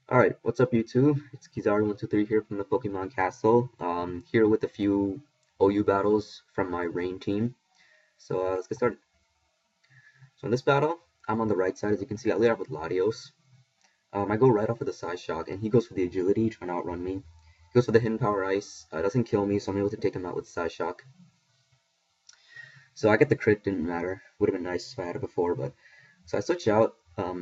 Alright, what's up YouTube? It's Kizaru123 here from the Pokemon Castle. Here with a few OU battles from my rain team. So let's get started. So in this battle, I'm on the right side. As you can see, I lead off with Latios. I go right off with the Psy Shock, and he goes for the agility, trying to outrun me. He goes for the Hidden Power Ice. Doesn't kill me, so I'm able to take him out with Psy Shock. So I get the crit, didn't matter. Would have been nice if I had it before, but... So I switch out,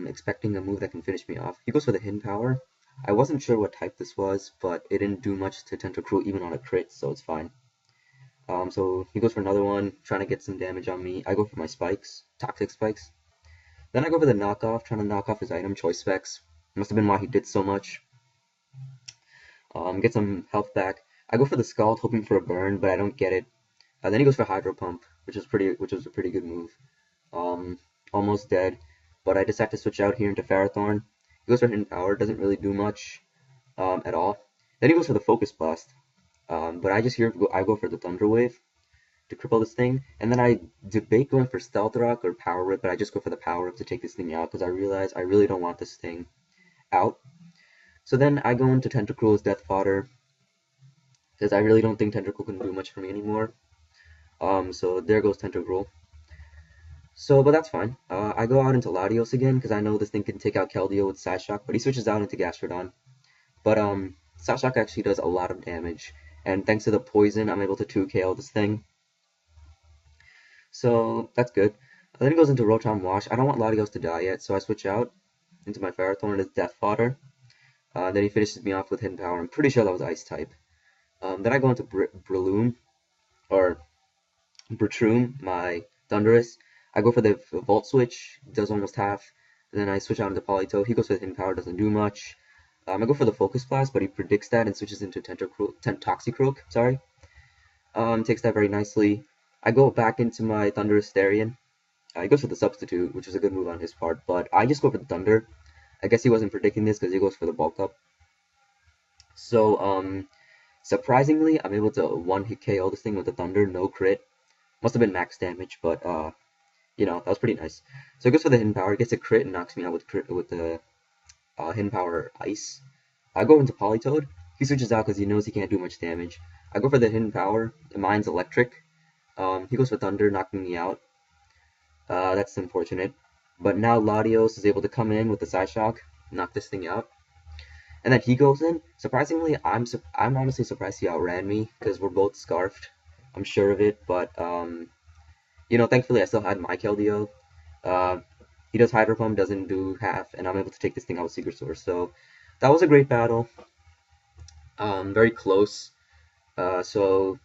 expecting a move that can finish me off. He goes for the Hidden Power. I wasn't sure what type this was, but it didn't do much to Tentacruel even on a crit, so it's fine. So he goes for another one, trying to get some damage on me. I go for my spikes, toxic spikes. Then I go for the knockoff, trying to knock off his item, choice specs. Must have been why he did so much. Get some health back. I go for the scald, hoping for a burn, but I don't get it. Then he goes for hydro pump, which was a pretty good move. Um, Almost dead, but I decide to switch out here into Ferrothorn. He goes for hidden power, doesn't really do much at all. Then he goes for the focus blast, but I go for the thunder wave to cripple this thing, and then I debate going for stealth rock or power whip, but I just go for the power whip to take this thing out because I realize I really don't want this thing out. So then I go into Tentacruel's death fodder because I really don't think Tentacruel can do much for me anymore. So there goes Tentacruel. So, but that's fine. I go out into Latios again because I know this thing can take out Keldeo with Psyshock, but he switches out into Gastrodon. But Psyshock actually does a lot of damage, and thanks to the poison, I'm able to 2KO this thing. So that's good. Then he goes into Rotom Wash. I don't want Latios to die yet, so I switch out into my Ferrothorn as Death Fodder. Then he finishes me off with Hidden Power. I'm pretty sure that was Ice type. Then I go into Breloom, or Bertroom, my Thundurus. I go for the Volt Switch, does almost half. And then I switch out into Politoed. He goes for Hidden Power, doesn't do much. I go for the Focus Blast, but he predicts that and switches into Toxicroak, sorry. Takes that very nicely. I go back into my Thundurus Therian. He goes for the Substitute, which is a good move on his part, but I just go for the Thunder. I guess he wasn't predicting this because he goes for the Bulk Up. So, surprisingly, I'm able to one-hit KO this thing with the Thunder, no crit. Must have been max damage, but, that was pretty nice. So he goes for the Hidden Power, gets a crit, and knocks me out with the Hidden Power Ice. I go into Politoed. He switches out because he knows he can't do much damage. I go for the Hidden Power. Mine's Electric. He goes for Thunder, knocking me out. That's unfortunate. But now Latios is able to come in with the Psyshock, knock this thing out. And then he goes in. Surprisingly, I'm honestly surprised he outran me because we're both scarfed. I'm sure of it, but thankfully I still had my Keldeo. He does Hydro Pump, doesn't do half, and I'm able to take this thing out with Secret Source. So that was a great battle. Very close. So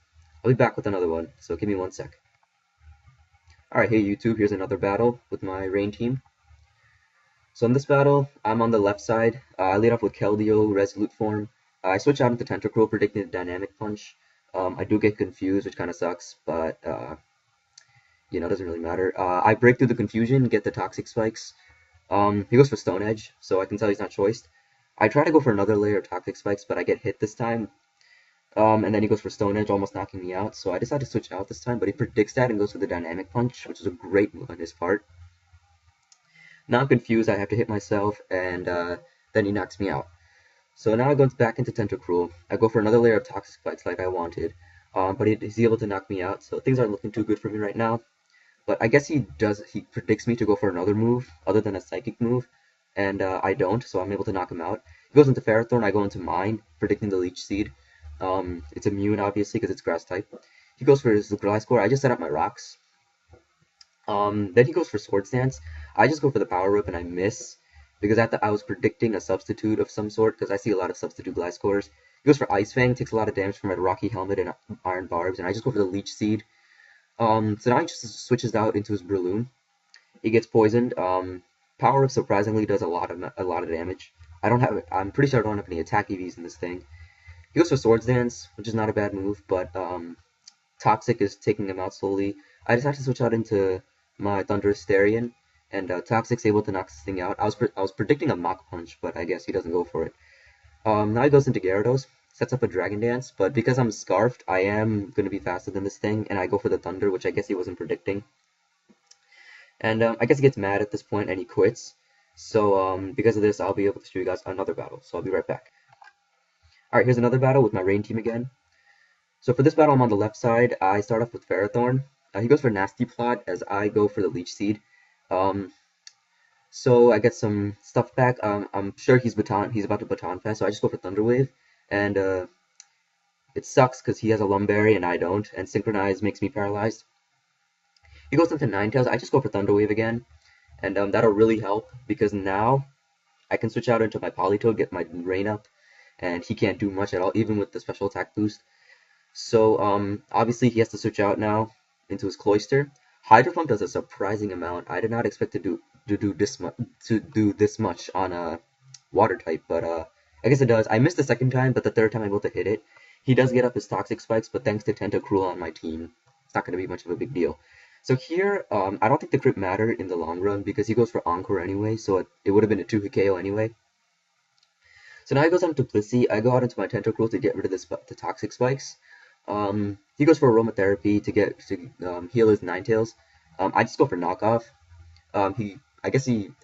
I'll be back with another one. So give me 1 sec. Alright, hey YouTube, here's another battle with my rain team. So in this battle, I'm on the left side. I lead off with Keldeo, Resolute form. I switch out into Tentacruel, predicting the Dynamic Punch. I do get confused, which kind of sucks, but it doesn't really matter. I break through the confusion, get the Toxic Spikes. He goes for Stone Edge, so I can tell he's not choiced. I try to go for another layer of Toxic Spikes, but I get hit this time. And then he goes for Stone Edge, almost knocking me out. So I decide to switch out this time, but he predicts that and goes for the Dynamic Punch, which is a great move on his part. Now I'm confused, I have to hit myself, and then he knocks me out. So now I go back into Tentacruel. I go for another layer of Toxic Spikes like I wanted, but he's able to knock me out, so things aren't looking too good for me right now. But I guess he predicts me to go for another move, other than a Psychic move, and I don't, so I'm able to knock him out. He goes into Ferrothorn, I go into Mine, predicting the Leech Seed. It's immune, obviously, because it's Grass type. He goes for his Gliscor, I just set up my rocks. Then he goes for Swords Dance. I just go for the Power Whip and I miss, because I was predicting a substitute of some sort, because I see a lot of substitute Gliscors. He goes for Ice Fang, takes a lot of damage from my Rocky Helmet and Iron Barbs, and I just go for the Leech Seed. So now he just switches out into his Breloom. He gets poisoned. Power Whip surprisingly does a lot of damage. I'm pretty sure I don't have any attack EVs in this thing. He goes for Swords Dance, which is not a bad move, but Toxic is taking him out slowly. I decided to switch out into my Thundurus Therian, and Toxic's able to knock this thing out. I was predicting a Mach Punch, but I guess he doesn't go for it. Now he goes into Gyarados, sets up a Dragon Dance, but because I'm Scarfed, I am going to be faster than this thing, and I go for the Thunder, which I guess he wasn't predicting. And I guess he gets mad at this point, and he quits. So because of this, I'll be able to show you guys another battle. So I'll be right back. All right, here's another battle with my rain team again. So for this battle, I'm on the left side. I start off with Ferrothorn. He goes for Nasty Plot as I go for the Leech Seed. Um, so I get some stuff back. I'm sure he's about to Baton Fest, so I just go for Thunder Wave. And it sucks because he has a Lumberry and I don't, and Synchronize makes me paralyzed. He goes into Ninetales. I just go for Thunder Wave again, and that'll really help because now I can switch out into my Politoed, get my rain up, and he can't do much at all, even with the special attack boost. So obviously he has to switch out now into his Cloyster. Hydro Pump does a surprising amount. I did not expect to do this much on a water type, but I guess it does. I missed the second time, but the third time I'm able to hit it. He does get up his Toxic Spikes, but thanks to Tentacruel on my team, it's not going to be much of a big deal. So here, I don't think the crit mattered in the long run because he goes for Encore anyway, so it would have been a 2-hit KO anyway. So now he goes on to Blissey. I go out into my Tentacruel to get rid of the Toxic Spikes. He goes for Aromatherapy to heal his Ninetales. I just go for Knockoff. I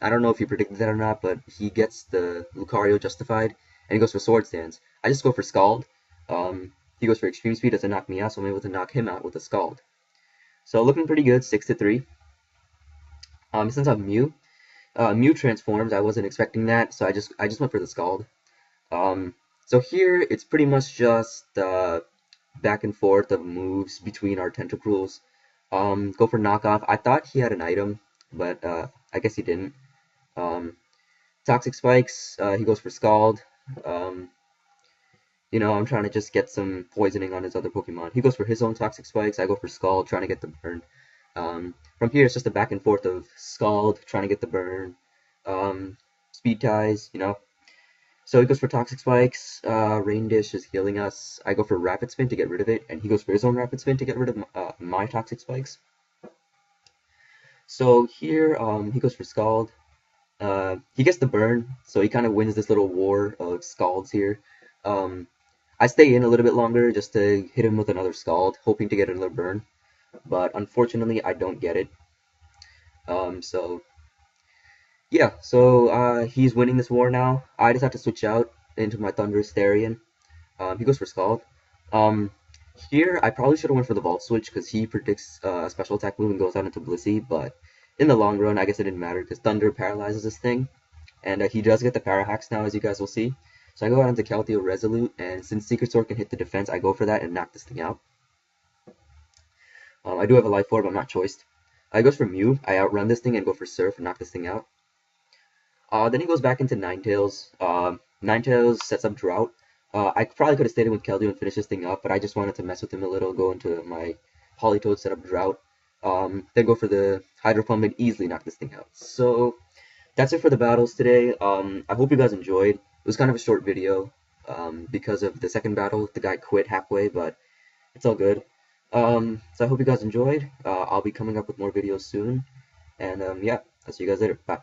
don't know if he predicted that or not, but he gets the Lucario Justified, and he goes for Sword Stance. I just go for Scald. He goes for Extreme Speed, doesn't knock me out, so I'm able to knock him out with a Scald. So looking pretty good, 6-3. Since I'm Mew transforms. I wasn't expecting that, so I just went for the Scald. So here it's pretty much just back and forth of moves between our Tentacruels. Go for Knockoff. I thought he had an item, but I guess he didn't. Toxic Spikes, he goes for Scald. I'm trying to just get some poisoning on his other Pokemon. He goes for his own Toxic Spikes. I go for Scald, trying to get the burn. From here, it's just a back and forth of Scald, trying to get the burn. Speed ties, So he goes for Toxic Spikes. Rain Dish is healing us. I go for Rapid Spin to get rid of it, and he goes for his own Rapid Spin to get rid of my Toxic Spikes. So here, he goes for Scald. He gets the burn, so he kind of wins this little war of Scalds here. I stay in a little bit longer just to hit him with another Scald, hoping to get another burn. But unfortunately, I don't get it. So he's winning this war now. I just have to switch out into my Thundurus Therian. He goes for Scald. Here, I probably should have went for the Volt Switch because he predicts a special attack move and goes out into Blissey, but in the long run, I guess it didn't matter because Thunder paralyzes this thing, and he does get the Para Hacks now, as you guys will see. So I go out into Keldeo Resolute, and since Secret Sword can hit the defense, I go for that and knock this thing out. I do have a Life Orb, I'm not choiced. He goes for Mew. I outrun this thing and go for Surf and knock this thing out. Then he goes back into Ninetales. Ninetales sets up Drought. I probably could have stayed in with Keldeo and finished this thing up, but I just wanted to mess with him a little, go into my Politoed, set up Drought, then go for the Hydro Pump and easily knock this thing out. So that's it for the battles today. I hope you guys enjoyed. It was kind of a short video because of the second battle. The guy quit halfway, but it's all good. So I hope you guys enjoyed. I'll be coming up with more videos soon. And yeah, I'll see you guys later. Bye.